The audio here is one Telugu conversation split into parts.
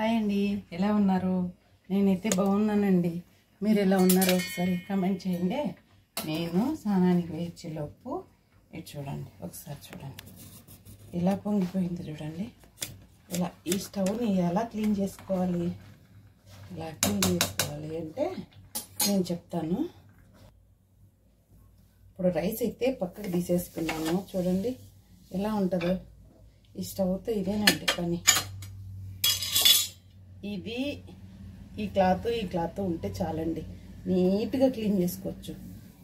హాయ్ అండి, ఎలా ఉన్నారు? నేనైతే బాగున్నానండి. మీరు ఎలా ఉన్నారో ఒకసారి కామెంట్ చేయండి. నేను స్నానానికి వేయించేలోపు ఇది చూడండి, ఒకసారి చూడండి. ఇలా పొంగిపోయింది చూడండి. ఇలా ఈ స్టవ్ని ఎలా క్లీన్ చేసుకోవాలి, ఇలా క్లీన్ చేసుకోవాలి అంటే నేను చెప్తాను. ఇప్పుడు రైస్ అయితే పక్కకు తీసేసుకున్నాను. చూడండి ఎలా ఉంటుందో. ఈ స్టవ్తో ఇదేనండి పని. ఇది ఈ క్లాత్ ఉంటే చాలండి, నీట్గా క్లీన్ చేసుకోవచ్చు.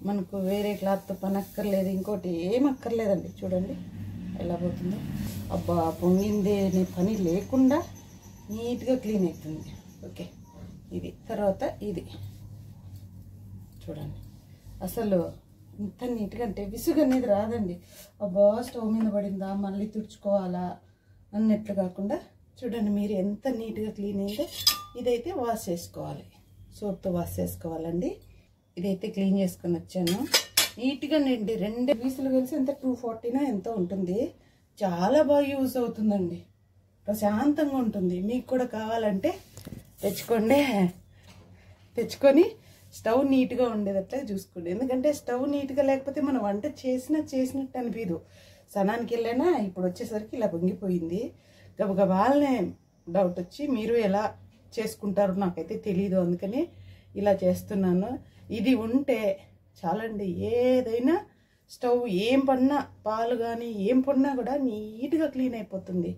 మనకు వేరే క్లాత్తో పని అక్కర్లేదు, ఇంకోటి ఏం అక్కర్లేదండి. చూడండి ఎలా పోతుందో. అబ్బా పొంగిందే అనే పని లేకుండా నీట్గా క్లీన్ అవుతుంది. ఓకే, ఇది తర్వాత ఇది చూడండి. అసలు ఇంత నీట్గా అంటే విసుగు అనేది రాదండి. అబ్బా స్టవ్ మీద పడిందా మళ్ళీ తుడుచుకోవాలా అన్నట్లు కాకుండా చూడండి మీరు ఎంత నీట్గా క్లీన్ అయిందో. ఇదైతే వాష్ చేసుకోవాలి, సోప్తో వాష్ చేసుకోవాలండి. ఇదైతే క్లీన్ చేసుకొని వచ్చాను నీట్గా నిండి. 2 పీసులు కలిసి ఎంత 240 ఎంతో ఉంటుంది. చాలా బాగా యూజ్ అవుతుందండి, ప్రశాంతంగా ఉంటుంది. మీకు కూడా కావాలంటే తెచ్చుకొని స్టవ్ నీట్గా ఉండేటట్లే చూసుకోండి. ఎందుకంటే స్టవ్ నీట్గా లేకపోతే మనం వంట చేసినట్టు అనిపించదు. సనానికి వెళ్ళైనా ఇప్పుడు వచ్చేసరికి ఇలా పొంగిపోయింది. గబగబాలనే డౌట్ వచ్చి మీరు ఎలా చేసుకుంటారో నాకైతే తెలీదు, అందుకని ఇలా చేస్తున్నాను. ఇది ఉంటే చాలండి, ఏదైనా స్టవ్ ఏం పడినా, పాలు కానీ ఏం పడినా కూడా నీట్గా క్లీన్ అయిపోతుంది.